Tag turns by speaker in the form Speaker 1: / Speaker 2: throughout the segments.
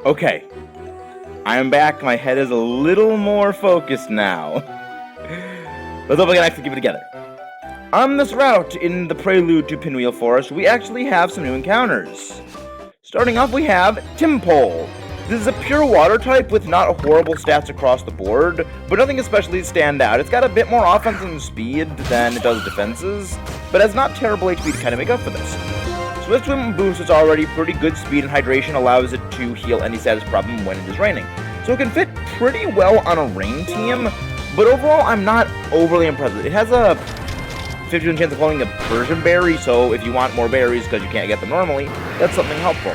Speaker 1: Okay, I am back. My head is a little more focused now. Let's hope I can actually keep it together. On this route, in the prelude to Pinwheel Forest, we actually have some new encounters. Starting off, we have Tympole. This is a pure water type with not horrible stats across the board, but nothing especially stand out. It's got a bit more offense and speed than it does defenses, but has not terrible HP to kind of make up for this. Swift Swim boosts its already pretty good speed, and hydration allows it to heal any status problem when it is raining. So it can fit pretty well on a rain team, but overall I'm not overly impressed with it. It has a 50% chance of holding a Persian berry, so if you want more berries because you can't get them normally, that's something helpful.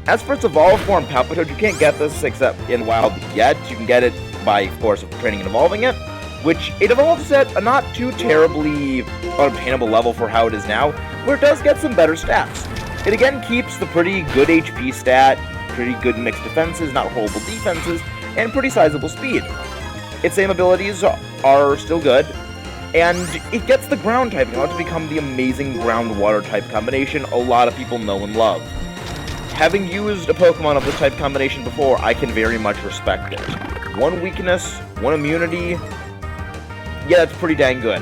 Speaker 1: As for its evolved form, Palpitoad, you can't get this except in wild yet. You can get it by, of course, training and evolving it, which it evolves at a not too terribly unobtainable level for how it is now, where it does get some better stats. It again keeps the pretty good HP stat, pretty good mixed defenses, not horrible defenses, and pretty sizable speed. Its same abilities are still good, and it gets the ground typing, allowed to become the amazing ground-water type combination a lot of people know and love. Having used a Pokemon of this type combination before, I can very much respect it. One weakness, one immunity, yeah, that's pretty dang good.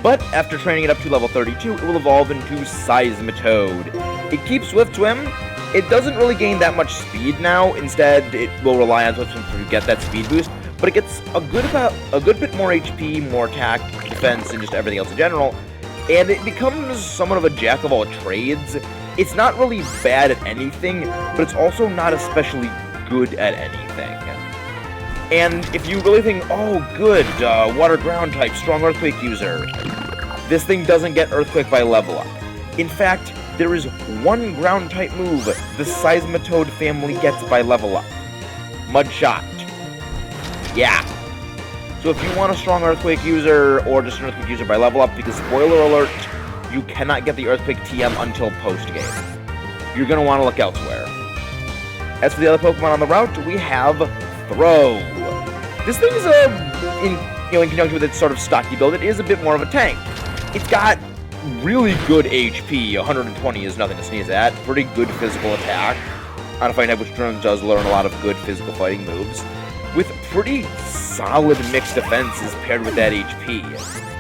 Speaker 1: But after training it up to level 32, it will evolve into Seismitoad. It keeps Swift Swim. It doesn't really gain that much speed now. Instead, it will rely on Swift Swim to get that speed boost, but it gets a good bit more HP, more attack, defense, and just everything else in general. And it becomes somewhat of a jack of all trades. It's not really bad at anything, but it's also not especially good at anything. And if you really think, oh good, water ground type, strong earthquake user, this thing doesn't get earthquake by level up. In fact, there is one ground type move the Seismitoad family gets by level up. Mud Shot. Yeah. So if you want a strong earthquake user, or just an earthquake user by level up, because spoiler alert, you cannot get the earthquake TM until post-game. You're going to want to look elsewhere. As for the other Pokemon on the route, we have Throh. This thing is in conjunction with its sort of stocky build, it is a bit more of a tank. It's got really good HP, 120 is nothing to sneeze at, pretty good physical attack, on a fighting type which does learn a lot of good physical fighting moves, with pretty solid mixed defenses paired with that HP.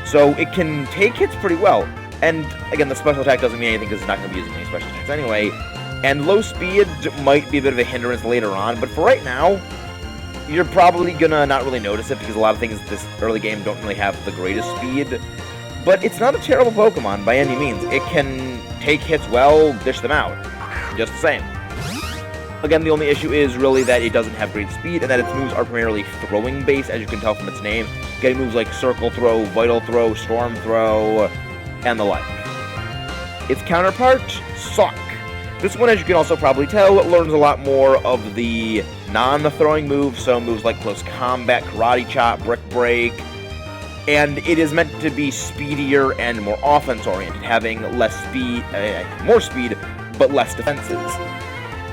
Speaker 1: So it can take hits pretty well, and again, the special attack doesn't mean anything because it's not going to be using any special attacks anyway, and low speed might be a bit of a hindrance later on, but for right now, you're probably gonna not really notice it because a lot of things this early game don't really have the greatest speed. But it's not a terrible Pokemon by any means. It can take hits well, dish them out. Just the same. Again, the only issue is really that it doesn't have great speed and that its moves are primarily throwing based, as you can tell from its name. Getting moves like Circle Throw, Vital Throw, Storm Throw, and the like. Its counterpart, Suck. This one, as you can also probably tell, learns a lot more of the non-throwing moves, so moves like Close Combat, Karate Chop, Brick Break, and it is meant to be speedier and more offense-oriented, having more speed, but less defenses.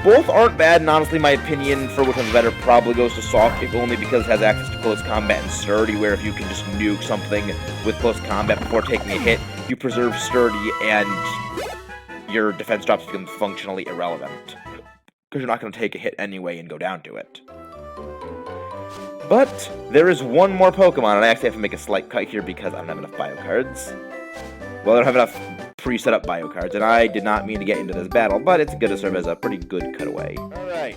Speaker 1: Both aren't bad, and honestly, my opinion for which one's better probably goes to Soft, if only because it has access to Close Combat and Sturdy, where if you can just nuke something with Close Combat before taking a hit, you preserve Sturdy, and your defense drops become functionally irrelevant, because you're not going to take a hit anyway and go down to it. But there is one more Pokemon, and I actually have to make a slight cut here because I don't have enough bio cards. Well, I don't have enough pre-set up bio cards, and I did not mean to get into this battle, but it's going to serve as a pretty good cutaway. Alright.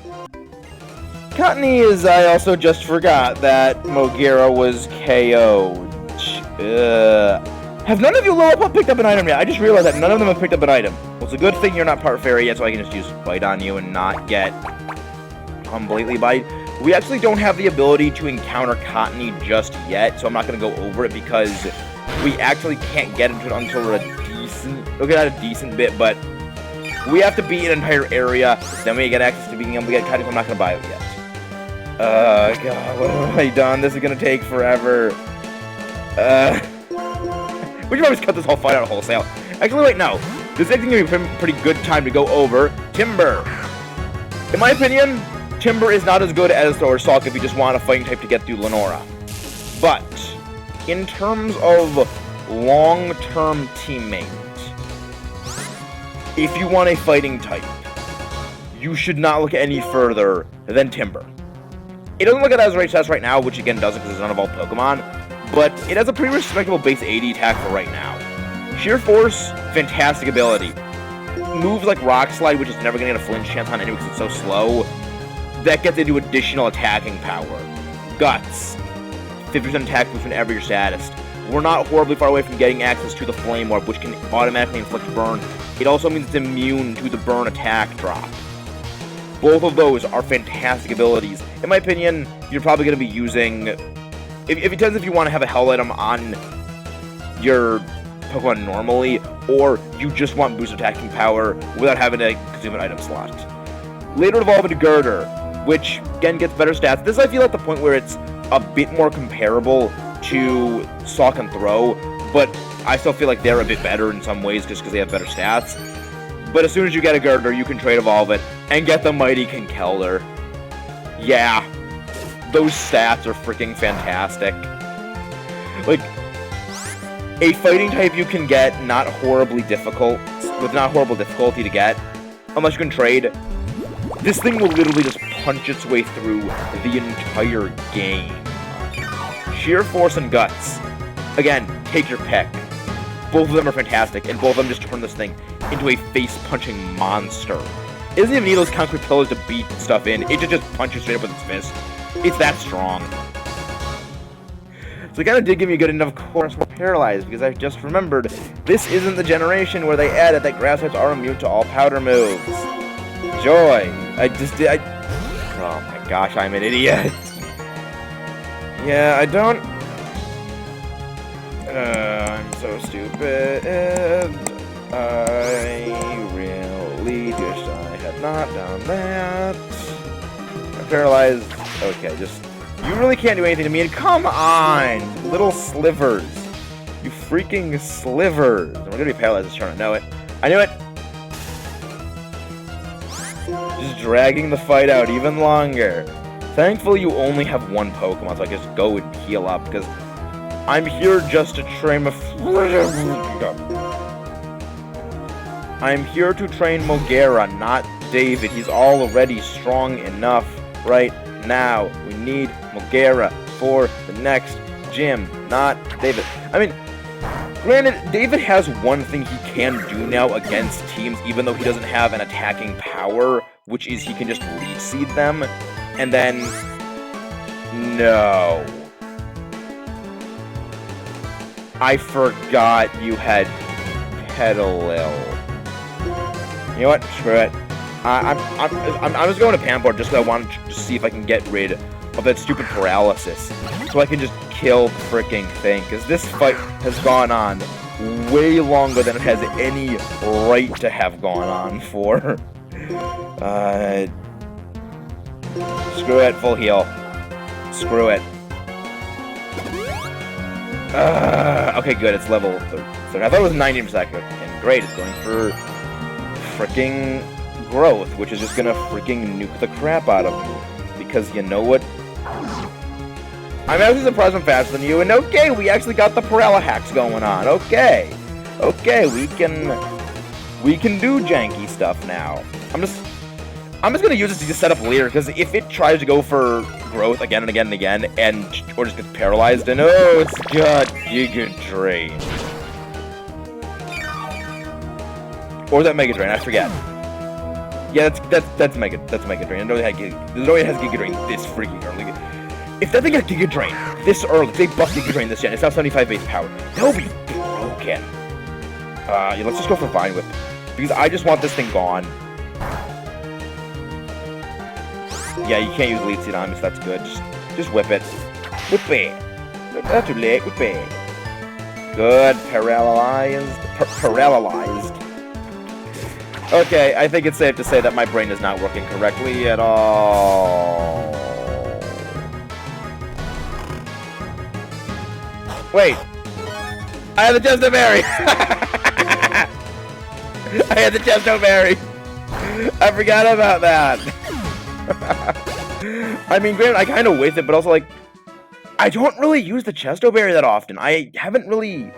Speaker 1: Cottony is, I also just forgot that Mogera was KO'd. Have none of you Lillipup picked up an item yet? I just realized that none of them have picked up an item. Well, it's a good thing you're not part fairy yet, so I can just use Bite on you and not get completely Bite. We actually don't have the ability to encounter Cottony just yet, so I'm not going to go over it because we actually can't get into it until we'll get out a decent bit, but we have to beat an entire area, then we get access to being able to get Cottony, so I'm not going to buy it yet. God, what have I done? This is going to take forever. We should always cut this whole fight out wholesale. Actually, wait, no. This is actually going to be a pretty good time to go over Timburr. In my opinion, Timburr is not as good as Throw or Stalk if you just want a fighting type to get through Lenora. But, in terms of long-term teammate, if you want a fighting type, you should not look any further than Timburr. It doesn't look at it as a great test right now, which again doesn't because it's unevolved Pokemon, but it has a pretty respectable base 80 attack for right now. Sheer Force, fantastic ability. Moves like Rock Slide, which is never going to get a flinch chance on anyway because it's so slow, that gets into additional attacking power. Guts, 50% attack boost whenever you're saddest. We're not horribly far away from getting access to the Flame Orb, which can automatically inflict burn. It also means it's immune to the burn attack drop. Both of those are fantastic abilities. In my opinion, you're probably going to be using... It depends if you want to have a Hell item on your Pokemon normally, or you just want boost attacking power without having to consume an item slot. Later evolve into Conkeldurr, which, again, gets better stats. This, I feel, at the point where it's a bit more comparable to Stalk and Throh, but I still feel like they're a bit better in some ways just because they have better stats. But as soon as you get a Conkeldurr, you can trade evolve it and get the mighty Conkeldurr. Yeah, those stats are freaking fantastic. Like, a fighting type you can get with not horrible difficulty to get, unless you can trade. This thing will literally just punch its way through the entire game. Sheer Force and Guts. Again, take your pick. Both of them are fantastic, and both of them just turn this thing into a face-punching monster. It doesn't even need those concrete pillars to beat stuff in. It just punches straight up with its fist. It's that strong. So it kind of did give me a good enough course for Paralyzed, because I just remembered this isn't the generation where they added that grass types are immune to all powder moves. Joy. Oh my gosh, I'm an idiot. Yeah, I don't... I'm so stupid. I really wish I had not done that. I'm paralyzed. Okay, just... You really can't do anything to me, and come on! Little slivers. You freaking slivers. We're gonna be paralyzed this turn, I know it. I knew it! Just dragging the fight out even longer. Thankfully, you only have one Pokemon, so I can just go and heal up, because I'm here just to train I'm here to train Mogera, not David. He's already strong enough right now. We need Mogera for the next gym, not David. I mean, granted, David has one thing he can do now against teams, even though he doesn't have an attacking power, which is he can just lead seed them. And then... No. I forgot you had Petalil. You know what? Screw it. I'm just going to Palpitoad just because I wanted to see if I can get rid of that stupid paralysis. So I can just kill the freaking thing. Because this fight has gone on way longer than it has any right to have gone on for. Screw it, full heal. Screw it. Okay, good, it's level 30. I thought it was 90 per second. And great, it's going for freaking growth, which is just gonna freaking nuke the crap out of me. Because you know what? I'm actually surprised I'm faster than you, and okay, we actually got the Parala hacks going on. Okay. Okay, we can do janky stuff now. I'm just gonna use this to just set up later, because if it tries to go for growth again and again and again, or just gets paralyzed, and oh, it's got Giga Drain. Or is that Mega Drain? I forget. Yeah, that's Mega Drain. I know it has Giga Drain this freaking early. If that thing got Giga Drain this early, if they buff Giga Drain this gen, it's now 75 base power. That would be broken. Yeah, let's just go for Vine Whip, because I just want this thing gone. Yeah, you can't use Lead Seed on me, so that's good. Just whip it. Whip it. Not too late. Whip it. Good. Paralyzed. Paralyzed. Okay, I think it's safe to say that my brain is not working correctly at all. Wait. I had the Chesto Berry. I had the Chesto Berry. I forgot about that. I mean, granted, I kind of waste it, but also, like, I don't really use the Chesto Berry that often. I haven't really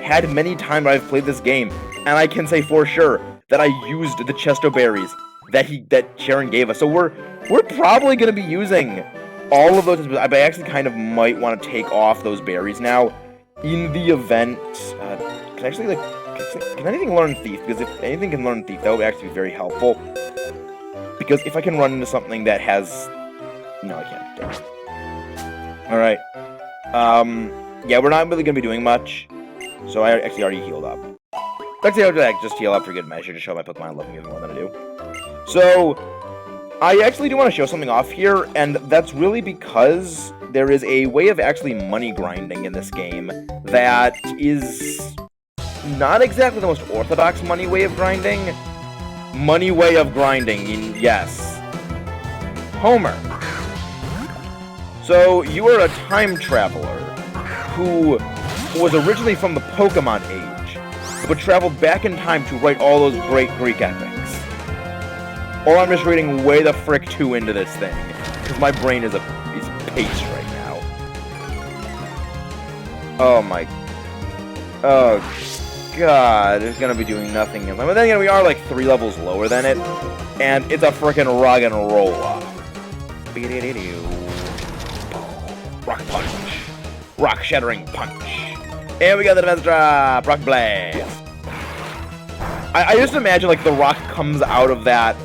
Speaker 1: had many times I've played this game, and I can say for sure that I used the Chesto Berries that Sharon gave us. So we're probably gonna be using all of those. I actually kind of might want to take off those berries now in the event. Can anything learn Thief? Because if anything can learn Thief, that would actually be very helpful. Because if I can run into something that has... No, I can't. Damn it. Alright. Yeah, we're not really going to be doing much. So I actually already healed up. Actually, I would just heal up for good measure to show my Pokemon I love me even more than I do. So, I actually do want to show something off here, and that's really because there is a way of actually money grinding in this game that is not exactly the most orthodox money way of grinding. Yes. Homer. So, you are a time traveler who was originally from the Pokemon age, but traveled back in time to write all those great Greek epics. Or I'm just reading way the frick too into this thing, because my brain is paste right now. Oh my... Oh, God, it's gonna be doing nothing. But then again, we are like 3 levels lower than it, and it's a frickin' rock and roll-up. Rock punch. Rock shattering punch. And we got the defense drop. Rock blast. I just imagine like the rock comes out of that.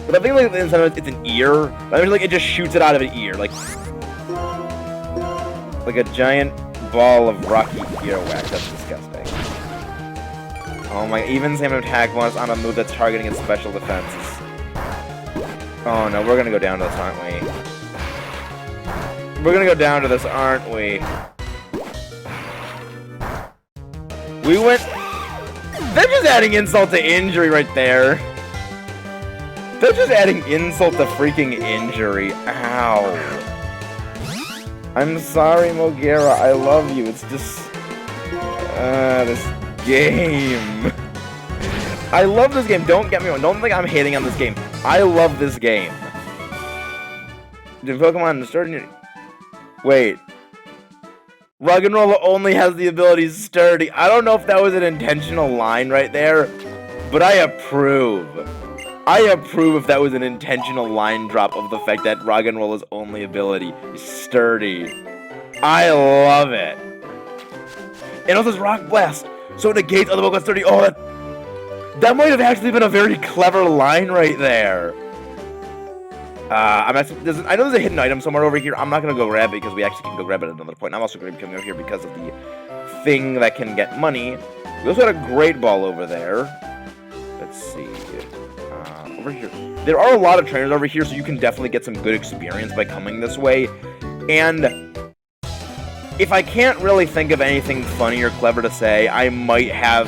Speaker 1: But I think like instead of it's an ear. I mean, like it just shoots it out of an ear, like a giant ball of rocky earwax. That's disgusting. Oh my! Even same attack bonus on a move that's targeting its special defenses. Oh no, we're gonna go down to this, aren't we? We're gonna go down to this, aren't we? We went... They're just adding insult to injury right there. They're just adding insult to freaking injury. Ow. I'm sorry, Mogera. I love you. It's just... this game. I love this game. Don't get me wrong. Don't think I'm hating on this game. I love this game. Did Pokemon start... Wait. Ruggenrola only has the ability Sturdy. I don't know if that was an intentional line right there, but I approve. I approve if that was an intentional line drop of the fact that Ruggenrola's only ability is Sturdy. I love it. And also, it's Rock Blast, so it negates other Pokemon Sturdy. Oh, that might have actually been a very clever line right there. I know there's a hidden item somewhere over here. I'm not going to go grab it because we actually can go grab it at another point. And I'm also going to be coming over here because of the thing that can get money. We also had a great ball over there. Let's see. Over here. There are a lot of trainers over here, so you can definitely get some good experience by coming this way. And if I can't really think of anything funny or clever to say, I might have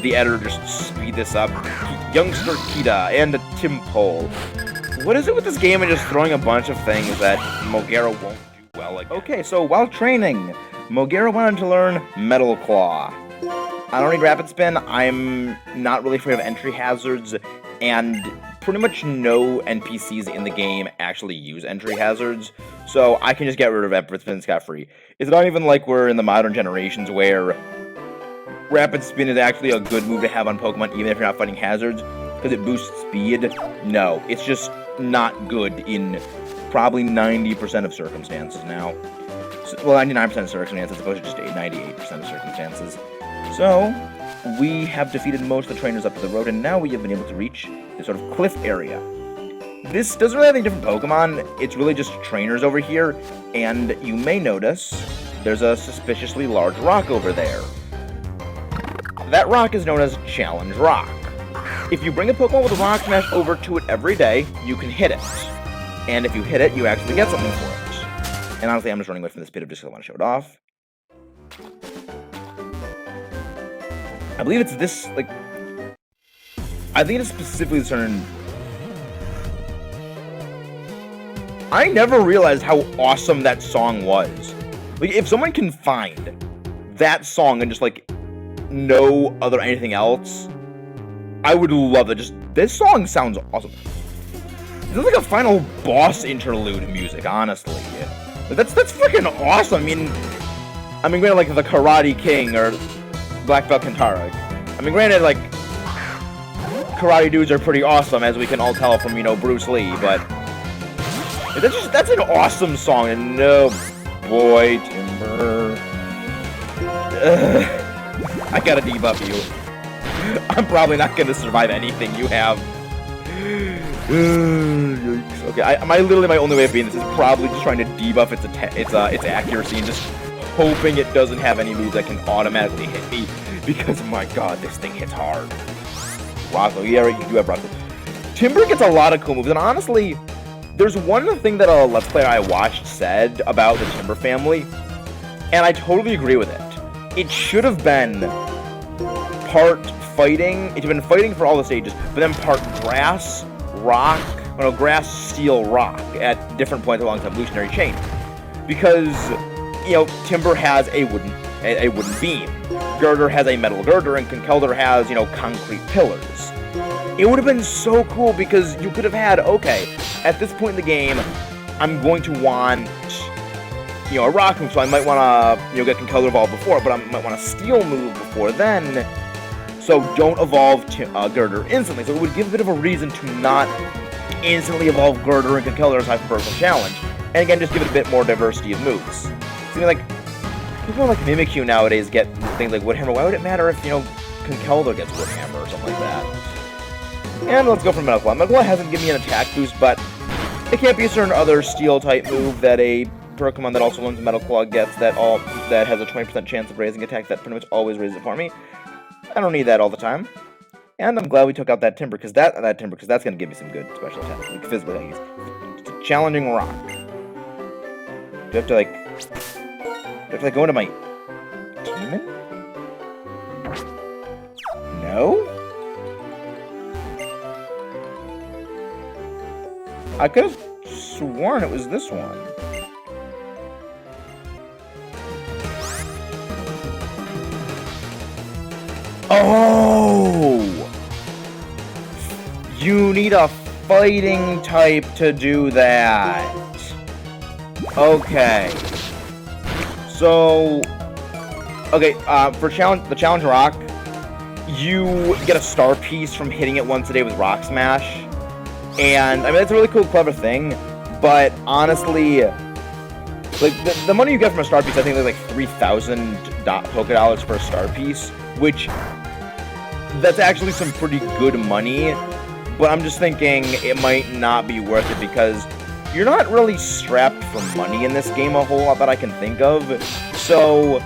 Speaker 1: the editor just speed this up. Youngster Kita and a Tympole. What is it with this game and just throwing a bunch of things that Mogera won't do well again? Okay, so while training, Mogera wanted to learn Metal Claw. I don't need Rapid Spin. I'm not really afraid of entry hazards, and pretty much no NPCs in the game actually use entry hazards, so I can just get rid of Rapid Spin scot-free. It's not even like we're in the modern generations where Rapid Spin is actually a good move to have on Pokemon even if you're not fighting hazards, because it boosts speed. No, it's just not good in probably 90% of circumstances now. So, well, 99% of circumstances, as opposed to just 98% of circumstances. So, we have defeated most of the trainers up to the road, and now we have been able to reach this sort of cliff area. This doesn't really have any different Pokemon, it's really just trainers over here, and you may notice there's a suspiciously large rock over there. That rock is known as Challenge Rock. If you bring a Pokemon with a Rock Smash over to it every day, you can hit it. And if you hit it, you actually get something for it. And honestly, I'm just running away from this bit just because I want to show it off. I believe it's this, like... I think it's specifically certain... I never realized how awesome that song was. Like, if someone can find that song and just, like, no other anything else... I would love it. Just this song sounds awesome. It's like a final boss interlude music, honestly. That's freaking awesome. I mean, granted, like the Karate King or Black Belt Kintara. I mean, granted, like karate dudes are pretty awesome, as we can all tell from, you know, Bruce Lee, but that's an awesome song, and no, boy, Timburr. I gotta debuff you. I'm probably not gonna survive anything you have. Okay, literally my only way of being this is probably just trying to debuff its accuracy and just hoping it doesn't have any moves that can automatically hit me, because my god, this thing hits hard. Rocco, yeah, you do have Rocco. Timburr gets a lot of cool moves, and honestly, there's one thing that a Let's Player I watched said about the Timburr family, and I totally agree with it. It should have been part fighting, it should have been fighting for all the stages, but then part grass, rock, grass, steel, rock at different points along the evolutionary chain. Because, you know, Timburr has a wooden beam, Girder has a metal girder, and Conkeldurr has, you know, concrete pillars. It would have been so cool because you could have had, okay, at this point in the game, I'm going to want, you know, a rock move, so I might want to, you know, get Conkeldurr evolved before, but I might want a steel move before then, so don't evolve Girder instantly. So it would give a bit of a reason to not instantly evolve Girder and Conkeldurr as hyper-personal challenge, and again, just give it a bit more diversity of moves. I mean, like, people like Mimikyu nowadays get things like Woodhammer. Why would it matter if, you know, Conkeldurr gets Woodhammer or something like that? And let's go for Metal Claw. Metal Claw hasn't given me an attack boost, but it can't be a certain other Steel-type move that a Pokemon that also learns Metal Claw gets that has a 20% chance of raising attack that pretty much always raises it for me. I don't need that all the time. And I'm glad we took out that Timburr, because that's going to give me some good special attacks, like physical attacks. It's a challenging rock. Do I have to, like, go into my demon? No? I could have sworn it was this one. Oh! You need a fighting type to do that. Okay. So, okay, for the challenge rock, you get a star piece from hitting it once a day with Rock Smash. And, I mean, that's a really cool, clever thing, but honestly, like, the money you get from a star piece, I think is like 3,000 Poké Dollars for a star piece, which, that's actually some pretty good money, but I'm just thinking it might not be worth it, because you're not really strapped for money in this game a whole lot that I can think of, so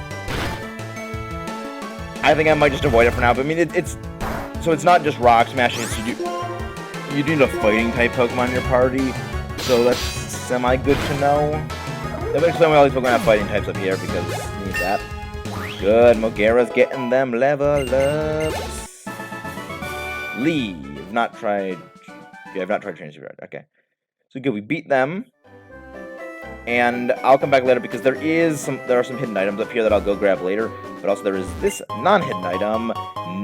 Speaker 1: I think I might just avoid it for now. But I mean, it's not just Rock Smashing, it's you do need a fighting type Pokemon in your party, so that's semi-good to know. Eventually, all these Pokemon have fighting types up here because you need that. Good, Mogera's getting them level ups. Leave. I've not tried training Super Red. Okay. So good, we beat them. And I'll come back later because there are some hidden items up here that I'll go grab later. But also there is this non-hidden item,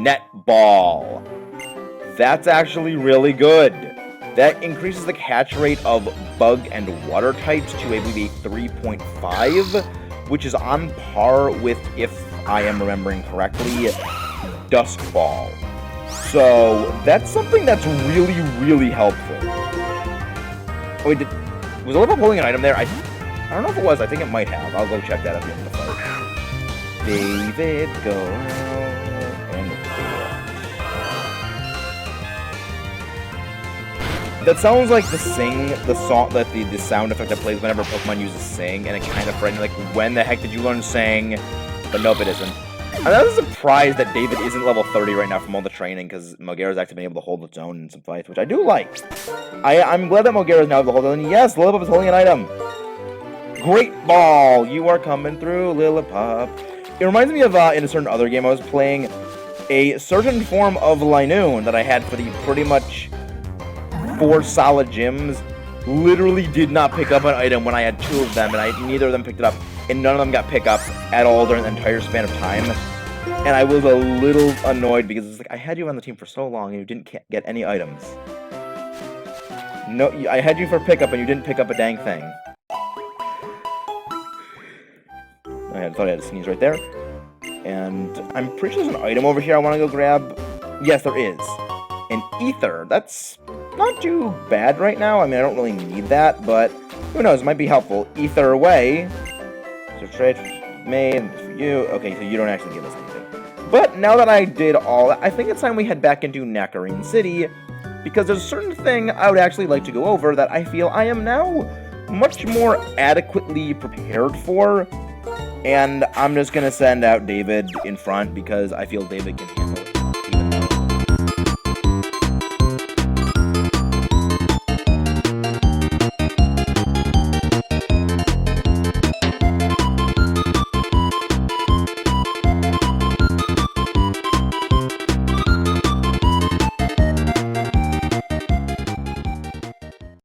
Speaker 1: Netball. That's actually really good. That increases the catch rate of bug and water types to, I believe, a 3.5, which is on par with, if I am remembering correctly, Dusk Ball. So that's something that's really, really helpful. Oh, wait, was Olivia pulling an item there? I don't know if it was. I think it might have. I'll go check that at the end of the fight. David, go and do it. That sounds like the sound effect that plays whenever Pokemon uses Sing, and it kind of frightens me, like, when the heck did you learn Sing? But nope, it isn't. I'm not surprised that David isn't level 30 right now from all the training, because Mogera's actually been able to hold its own in some fights, which I do like. I'm glad that Mogera's now able to hold it, and yes, Lillipup is holding an item. Great Ball! You are coming through, Lillipup. It reminds me of, in a certain other game I was playing, a certain form of Linoon that I had for the pretty much 4 solid gyms. Literally did not pick up an item when I had 2 of them, and neither of them picked it up, and none of them got picked up at all during the entire span of time. And I was a little annoyed because it's like, I had you on the team for so long and you didn't get any items. No, I had you for pickup and you didn't pick up a dang thing. I thought I had to sneeze right there. And I'm pretty sure there's an item over here I want to go grab. Yes, there is. an ether. That's not too bad right now. I mean, I don't really need that, but who knows? It might be helpful. Ether away. So trade made for you. Okay, so you don't actually give us anything. But now that I did all that, I think it's time we head back into Nakarine City, because there's a certain thing I would actually like to go over that I feel I am now much more adequately prepared for. And I'm just going to send out David in front because I feel David can handle it